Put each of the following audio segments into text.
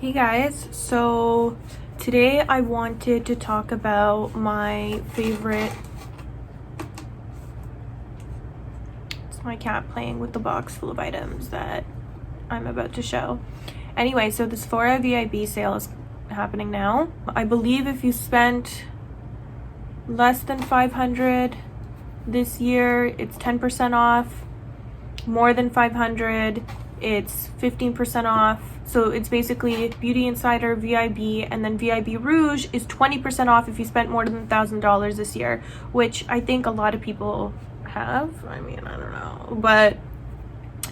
Hey guys, so today I wanted to talk about my favorite. It's my cat playing with the box full of items that I'm about to show. Anyway, so the SEPHORA VIB sale is happening now. I believe if you spent less than $500 this year, it's 10% off. More than $500, it's 15% off. So it's basically Beauty Insider, VIB, and then VIB Rouge is 20% off if you spent more than $1,000 this year, which I think a lot of people have. I mean, I don't know. But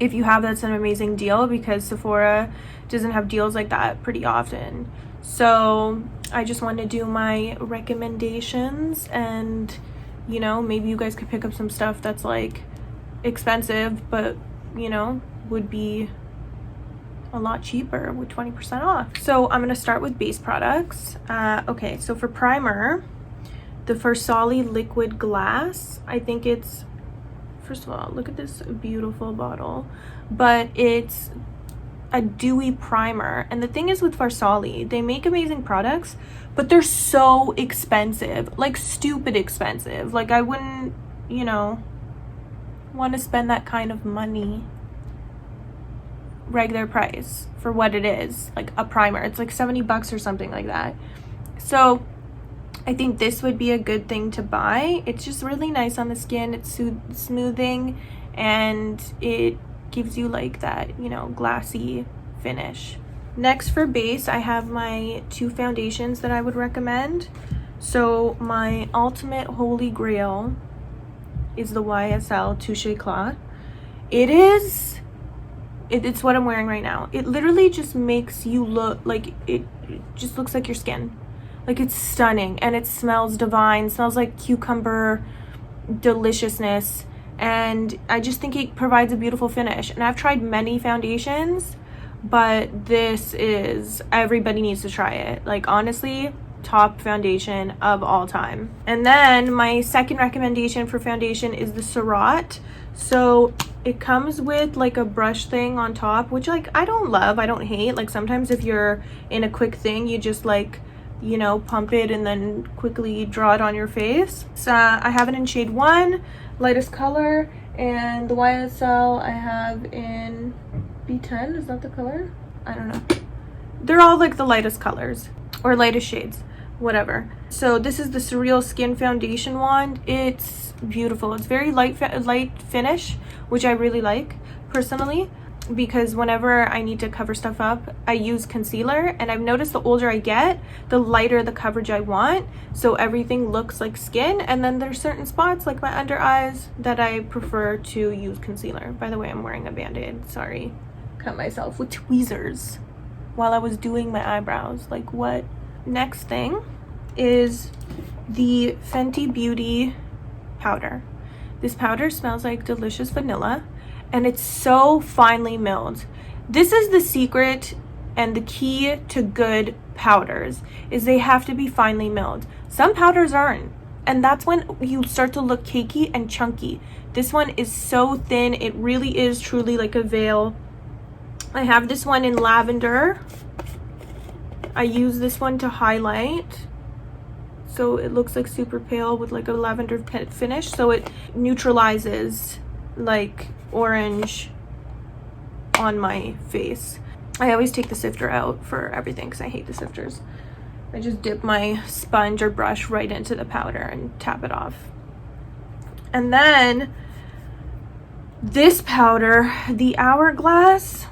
if you have, that's an amazing deal because Sephora doesn't have deals like that pretty often. So I just want to do my recommendations and, you know, maybe you guys could pick up some stuff that's like expensive, but, you know, would be a lot cheaper with 20% off. So I'm gonna start with base products. Okay, so for primer, the Versali Liquid Glass, I think it's, first of all, look at this beautiful bottle, but it's a dewy primer. And the thing is with Versali, they make amazing products, but they're so expensive, like stupid expensive. Like I wouldn't, you know, want to spend that kind of money regular price for what it is, like a primer. It's like $70 or something like that. So I think this would be a good thing to buy. It's just really nice on the skin. It's smoothing and it gives you like that, you know, glassy finish. Next for base, I have my two foundations that I would recommend. So my ultimate holy grail is the YSL Touche Éclat. It's what I'm wearing right now. It literally just makes you look like it just looks like your skin. Like it's stunning and it smells divine, smells like cucumber deliciousness, and I just think it provides a beautiful finish. And I've tried many foundations, but this is, everybody needs to try it. Like honestly, top foundation of all time. And then my second recommendation for foundation is the Surratt. So it comes with like a brush thing on top, which like I don't love, I don't hate. Like sometimes if you're in a quick thing, you just like, you know, pump it and then quickly draw it on your face. So I have it in shade 1, lightest color, and the YSL I have in B10. Is that the color? I don't know. They're all like the lightest colors or lightest shades, whatever. So this is the Surreal Skin Foundation wand. It's beautiful. It's very light finish, which I really like personally, because whenever I need to cover stuff up, I use concealer, and I've noticed the older I get, the lighter the coverage I want, so everything looks like skin. And then there's certain spots like my under eyes that I prefer to use concealer. By the way, I'm wearing a band-aid. Sorry, cut myself with tweezers while I was doing my eyebrows. Like what? Next thing is the Fenty Beauty powder. This powder smells like delicious vanilla, and it's so finely milled. This is the secret and the key to good powders, is they have to be finely milled. Some powders aren't, and that's when you start to look cakey and chunky. This one is so thin, it really is truly like a veil. I have this one in lavender. I use this one to highlight, so it looks like super pale with like a lavender finish, so it neutralizes like orange on my face. I always take the sifter out for everything because I hate the sifters. I just dip my sponge or brush right into the powder and tap it off. And then this powder, the Hourglass.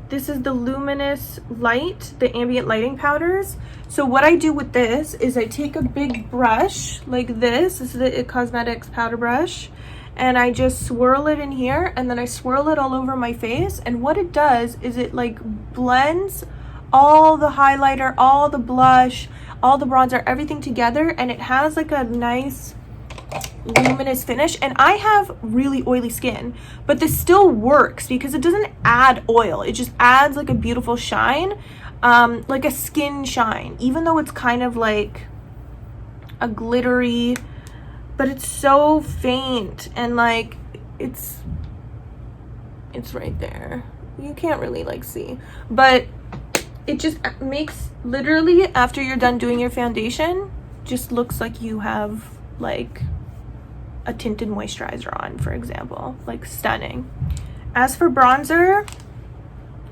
This is the Luminous Light, the ambient lighting powders. So what I do with this is I take a big brush like this. This is the It Cosmetics powder brush. And I just swirl it in here, and then I swirl it all over my face. And what it does is it like blends all the highlighter, all the blush, all the bronzer, everything together. And it has like a nice luminous finish. And I have really oily skin, but this still works because it doesn't add oil. It just adds like a beautiful shine, like a skin shine, even though it's kind of like a glittery, but it's so faint, and like it's right there. you can't really like see, but it just makes, literally after you're done doing your foundation, just looks like you have like a tinted moisturizer on, for example. Like, stunning. As for bronzer,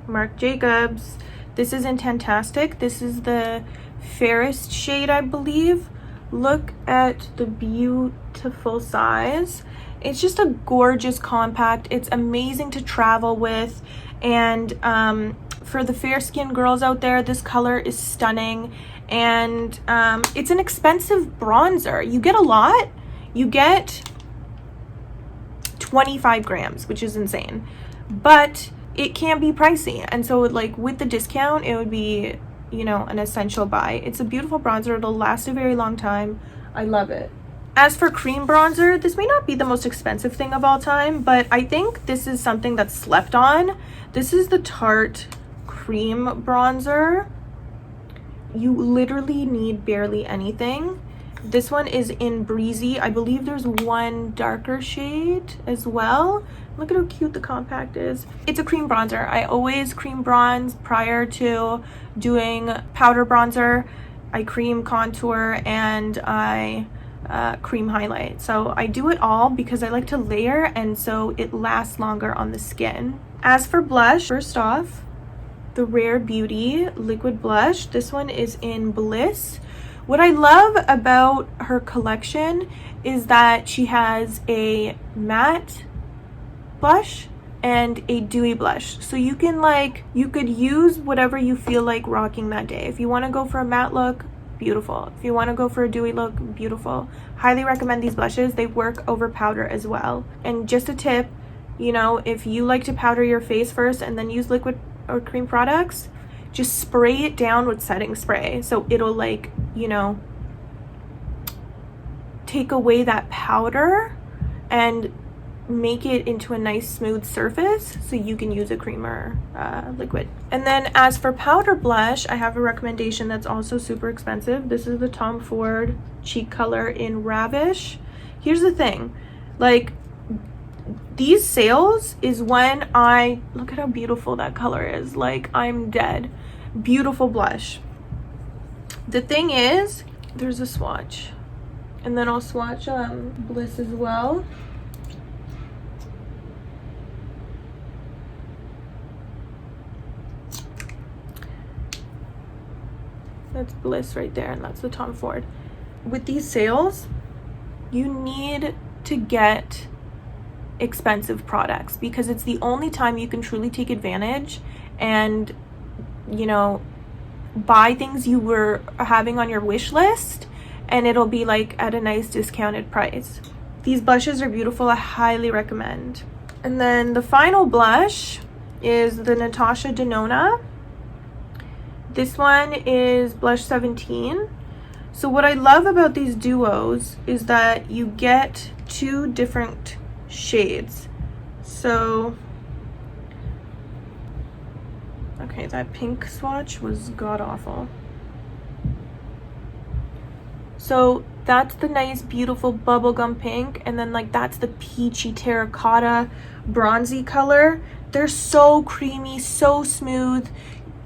Marc Jacobs, this is in Fantastic. This is the fairest shade, I believe. Look at the beautiful size. It's just a gorgeous compact. It's amazing to travel with, and for the fair skinned girls out there, this color is stunning. And it's an expensive bronzer. You get a lot. You get 25 grams, which is insane, but it can be pricey. And so like with the discount, it would be, you know, an essential buy. It's a beautiful bronzer. It'll last a very long time. I love it. As for cream bronzer, this may not be the most expensive thing of all time, but I think this is something that's slept on. This is the Tarte cream bronzer. You literally need barely anything. This one is in Breezy. I believe there's one darker shade as well. Look at how cute the compact is. It's a cream bronzer. I always cream bronze prior to doing powder bronzer. I cream contour and I cream highlight. So I do it all because I like to layer, and so it lasts longer on the skin. As for blush, first off, the Rare Beauty liquid blush. This one is in Bliss. What I love about her collection is that she has a matte blush and a dewy blush. So you can you could use whatever you feel like rocking that day. If you want to go for a matte look, beautiful. If you want to go for a dewy look, beautiful. Highly recommend these blushes. They work over powder as well. And just a tip, you know, if you like to powder your face first and then use liquid or cream products, just spray it down with setting spray, so it'll like, you know, take away that powder and make it into a nice smooth surface so you can use a creamer liquid. And then as for powder blush, I have a recommendation that's also super expensive. This is the Tom Ford cheek color in Ravish. Here's the thing, like, these sales is when I look at how beautiful that color is. Like, I'm dead. Beautiful blush. The thing is, there's a swatch, and then I'll swatch Bliss as well. That's Bliss right there, and that's the Tom Ford. With these sales, you need to get expensive products because it's the only time you can truly take advantage and, you know, buy things you were having on your wish list, and it'll be like at a nice discounted price. These blushes are beautiful. I highly recommend. And then the final blush is the Natasha Denona. This one is blush 17. So what I love about these duos is that you get two different shades. So okay, that pink swatch was god awful. So that's the nice beautiful bubblegum pink, and then like that's the peachy terracotta bronzy color. They're so creamy, so smooth.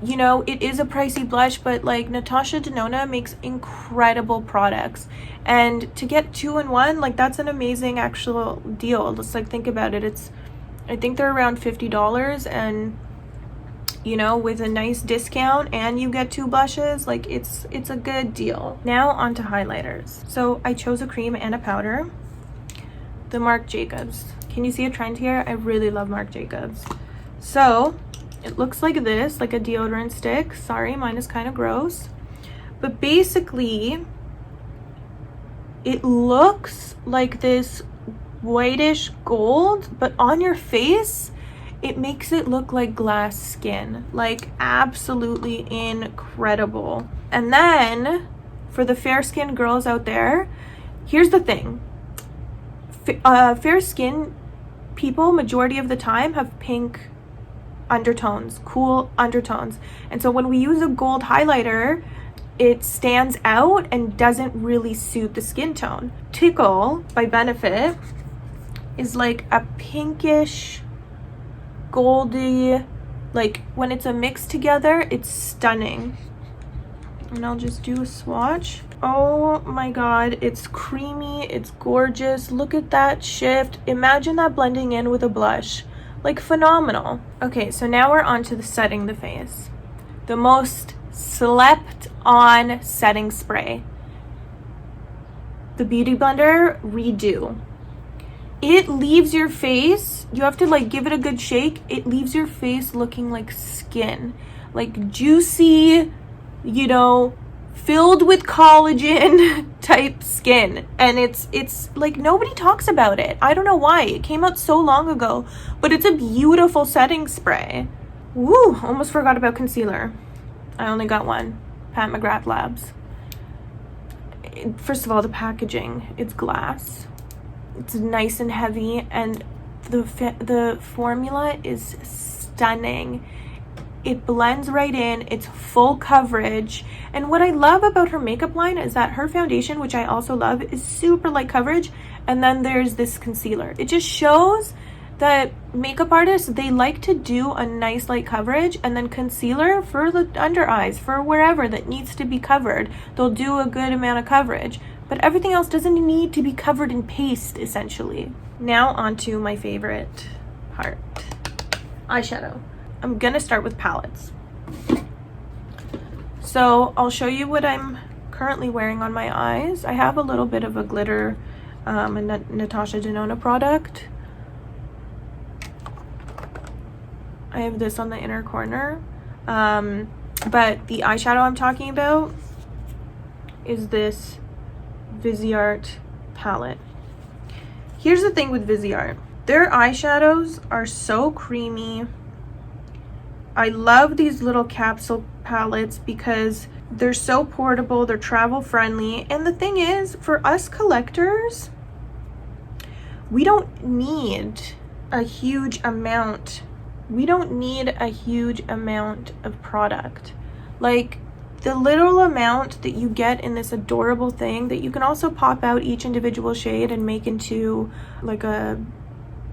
You know, it is a pricey blush, but like Natasha Denona makes incredible products, and to get 2 in 1, like, that's an amazing actual deal. Just like think about it. I think they're around $50, and you know, with a nice discount and you get 2 blushes, like it's a good deal. Now on to highlighters. So I chose a cream and a powder. The Marc Jacobs. Can you see a trend here? I really love Marc Jacobs. So it looks like this, like a deodorant stick. Sorry, mine is kind of gross. But basically, it looks like this whitish gold, but on your face, it makes it look like glass skin. Like, absolutely incredible. And then, for the fair-skinned girls out there, here's the thing. Fair-skinned people, majority of the time, have pink undertones, cool undertones. And so when we use a gold highlighter, it stands out and doesn't really suit the skin tone. Tickle by Benefit is like a pinkish, goldy Like when it's a mix together, it's stunning. And I'll just do a swatch. Oh my god, it's creamy, it's gorgeous. Look at that shift. Imagine that blending in with a blush. Like phenomenal. Okay, so now we're on to the setting the face. The most slept on setting spray. The Beauty Blender Redo. It leaves your face, you have to like give it a good shake. It leaves your face looking like skin. Like juicy, you know, filled with collagen type skin. And it's like nobody talks about it. I don't know why. It came out so long ago, but it's a beautiful setting spray. Woo, almost forgot about concealer. I only got one, Pat McGrath Labs. First of all, the packaging, it's glass. It's nice and heavy, and the formula is stunning. It blends right in, it's full coverage. And what I love about her makeup line is that her foundation, which I also love, is super light coverage. And then there's this concealer. It just shows that makeup artists, they like to do a nice light coverage and then concealer for the under eyes, for wherever that needs to be covered. They'll do a good amount of coverage, but everything else doesn't need to be covered in paste, essentially. Now onto my favorite part, eyeshadow. I'm gonna start with palettes. So I'll show you what I'm currently wearing on my eyes. I have a little bit of a glitter, a Natasha Denona product. I have this on the inner corner, but the eyeshadow I'm talking about is this Viseart palette. Here's the thing with Viseart. Their eyeshadows are so creamy. I love these little capsule palettes because they're so portable, they're travel friendly. And the thing is, for us collectors, we don't need a huge amount. We don't need a huge amount of product. Like the little amount that you get in this adorable thing that you can also pop out each individual shade and make into like a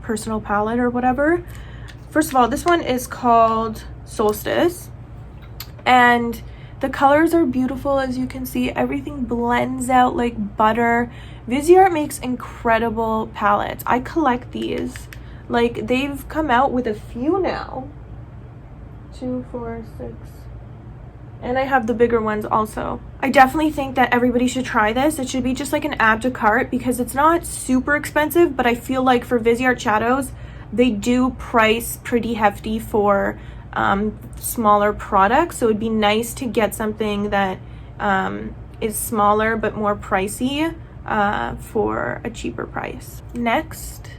personal palette or whatever. First of all, this one is called Solstice, and the colors are beautiful. As you can see, everything blends out like butter. Viseart makes incredible palettes. I collect these. Like, they've come out with a few now. 2, 4, 6. And I have the bigger ones also. I definitely think that everybody should try this. It should be just like an add to cart because it's not super expensive, but I feel like for Viseart shadows, they do price pretty hefty for smaller products. So it'd be nice to get something that is smaller but more pricey for a cheaper price. Next,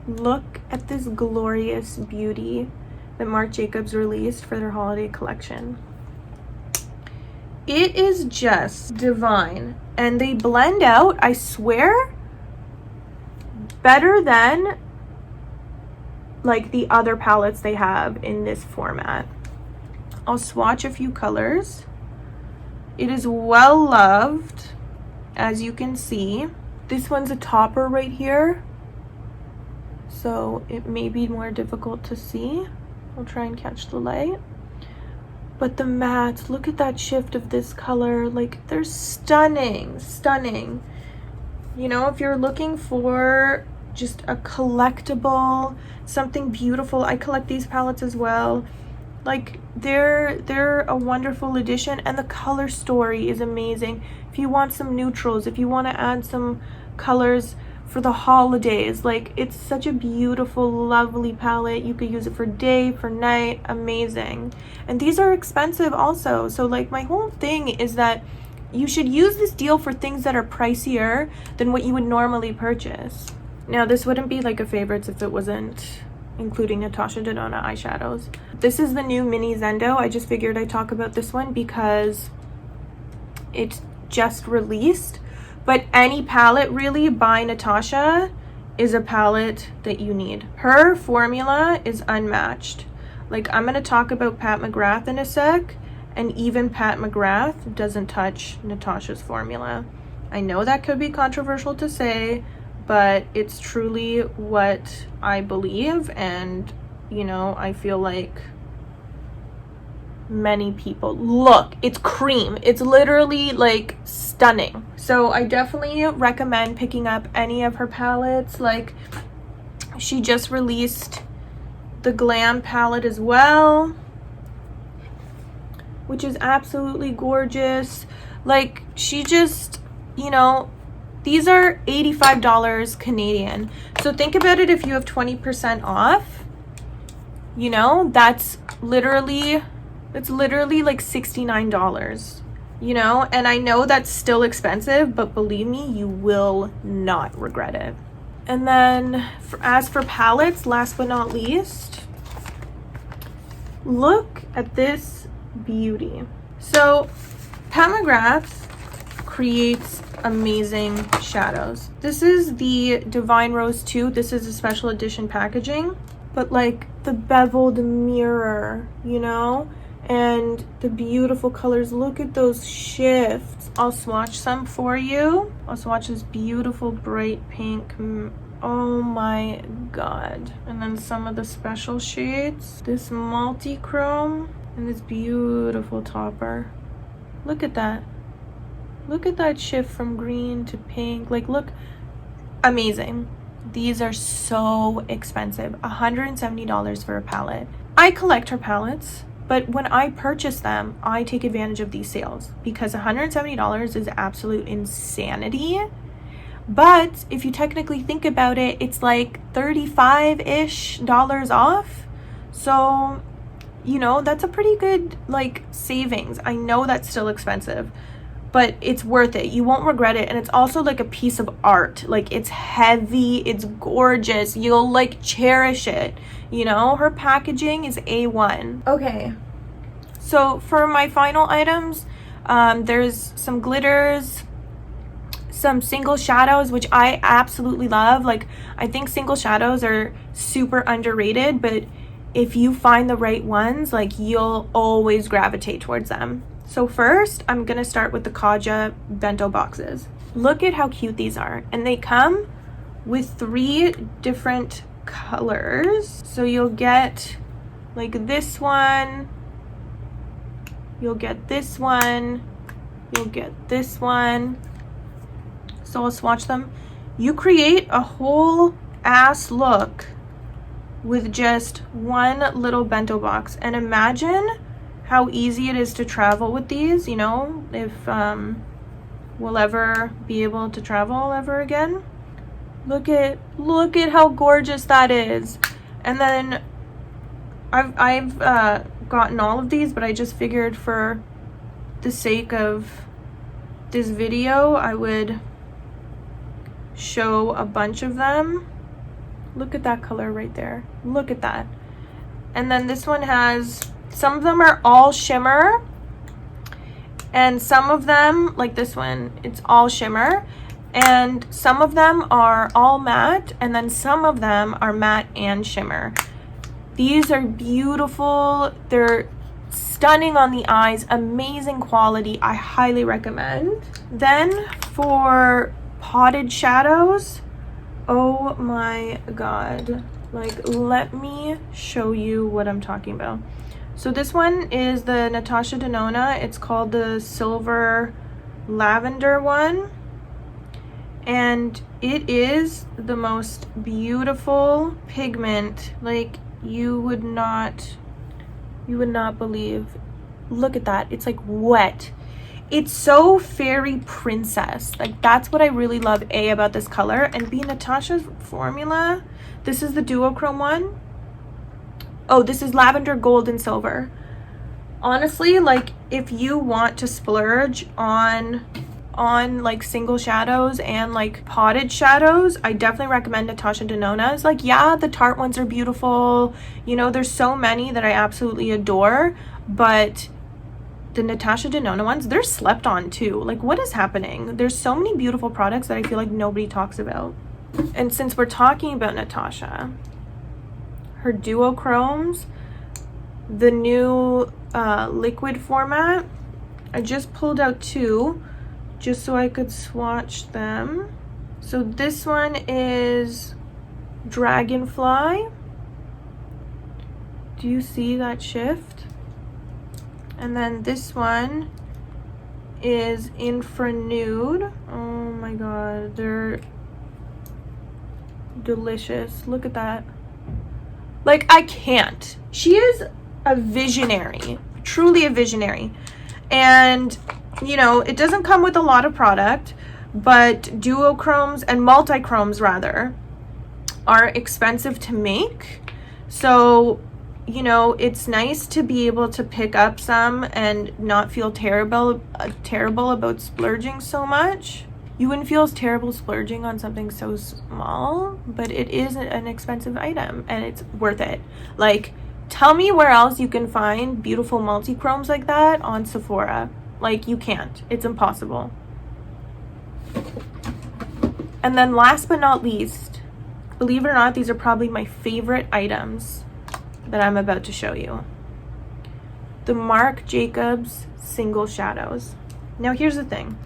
look at this glorious beauty that Marc Jacobs released for their holiday collection. It is just divine, and they blend out, I swear, better than like the other palettes they have in this format. I'll swatch a few colors. It is well loved, as you can see. This one's a topper right here, so it may be more difficult to see. I'll try and catch the light. But the mattes, look at that shift of this color. Like, they're stunning, stunning. You know, if you're looking for just a collectible, something beautiful, I collect these palettes as well. Like, they're a wonderful addition, and the color story is amazing. If you want some neutrals, if you want to add some colors for the holidays, like, it's such a beautiful, lovely palette. You could use it for day, for night, amazing. And these are expensive also, so like my whole thing is that you should use this deal for things that are pricier than what you would normally purchase. Now, this wouldn't be like a favorites if it wasn't including Natasha Denona eyeshadows. This is the new Mini Zendo. I just figured I'd talk about this one because it's just released. But any palette really by Natasha is a palette that you need. Her formula is unmatched. Like, I'm gonna talk about Pat McGrath in a sec, and even Pat McGrath doesn't touch Natasha's formula. I know that could be controversial to say, but it's truly what I believe, and you know, I feel like many people. Look, it's cream. It's literally like stunning. So I definitely recommend picking up any of her palettes. Like, she just released the Glam palette as well, which is absolutely gorgeous. Like, she just, you know, these are $85 Canadian. So think about it, if you have 20% off, you know, that's literally, it's literally like $69, you know? And I know that's still expensive, but believe me, you will not regret it. And then as for palettes, last but not least, look at this beauty. So Pat McGrath creates amazing shadows. This is the Divine Rose 2. This is a special edition packaging, but like the beveled mirror, you know, and the beautiful colors. Look at those shifts. I'll swatch some for you. I'll swatch this beautiful bright pink. Oh my god. And then some of the special shades, this multi-chrome, and this beautiful topper. Look at that. Look at that shift from green to pink. Like, look, amazing. These are so expensive. $170 for a palette. I collect her palettes, but when I purchase them, I take advantage of these sales because $170 is absolute insanity. But if you technically think about it, it's like $35-ish off. So, you know, that's a pretty good like savings. I know that's still expensive, but it's worth it. You won't regret it. And it's also like a piece of art. Like, it's heavy, it's gorgeous. You'll like cherish it. You know, her packaging is A1. Okay, so for my final items, there's some glitters, some single shadows, which I absolutely love. Like, I think single shadows are super underrated, but if you find the right ones, like, you'll always gravitate towards them. So first, I'm gonna start with the Kaja bento boxes. Look at how cute these are. And they come with 3 different colors. So you'll get like this one, you'll get this one, you'll get this one. So I'll swatch them. You create a whole ass look with just one little bento box. And imagine how easy it is to travel with these, you know, if we'll ever be able to travel ever again. Look at how gorgeous that is. And then I've gotten all of these, but I just figured for the sake of this video, I would show a bunch of them. Look at that color right there. Look at that. And then this one has, some of them are all shimmer, and some of them, like this one, it's all shimmer, and some of them are all matte, and then some of them are matte and shimmer. These are beautiful. They're stunning on the eyes, amazing quality. I highly recommend. Then for potted shadows, oh my god, like, let me show you what I'm talking about. So this one is the Natasha Denona. It's called the Silver Lavender one, and it is the most beautiful pigment. Like, you would not believe. Look at that. It's like wet. It's so fairy princess. Like, that's what I really love about this color. And B, Natasha's formula, this is the duochrome one. Oh, this is lavender, gold, and silver. Honestly, like, if you want to splurge on like single shadows and like potted shadows, I definitely recommend Natasha Denona's. Like, yeah, the Tarte ones are beautiful. You know, there's so many that I absolutely adore, but the Natasha Denona ones, they're slept on too. Like, what is happening? There's so many beautiful products that I feel like nobody talks about. And since we're talking about Natasha, her duochromes, the new liquid format, I just pulled out 2 just so I could swatch them. So this one is Dragonfly. Do you see that shift? And then this one is Infra Nude. Oh my god, they're delicious. Look at that. Like, I can't. She is a visionary, truly a visionary. And, you know, it doesn't come with a lot of product, but duochromes and multichromes rather are expensive to make. So, you know, it's nice to be able to pick up some and not feel terrible about splurging so much. You wouldn't feel as terrible splurging on something so small, but it is an expensive item and it's worth it. Like, tell me where else you can find beautiful multi-chromes like that on Sephora. Like, you can't. It's impossible. And then last but not least, believe it or not, these are probably my favorite items that I'm about to show you. The Marc Jacobs Single Shadows. Now here's the thing.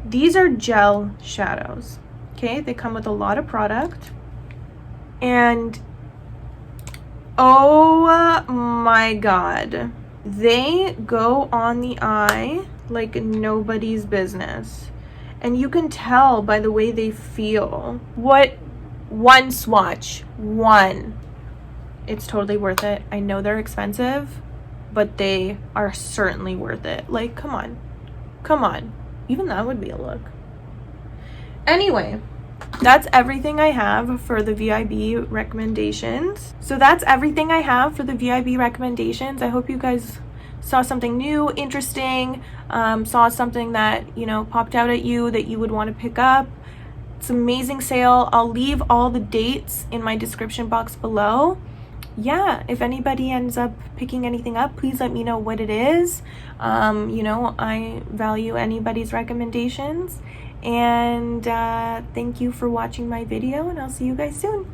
These are gel shadows, okay? They come with a lot of product. And oh my god, they go on the eye like nobody's business. And you can tell by the way they feel. What one swatch, one. It's totally worth it. I know they're expensive, but they are certainly worth it. Like, come on. Come on. Even that would be a look. Anyway, that's everything I have for the VIB recommendations. So that's everything I have for the VIB recommendations. I hope you guys saw something new, interesting, saw something that, you know, popped out at you that you would want to pick up. It's an amazing sale. I'll leave all the dates in my description box below. Yeah, if anybody ends up picking anything up, please let me know what it is. You know, I value anybody's recommendations. And thank you for watching my video, and I'll see you guys soon.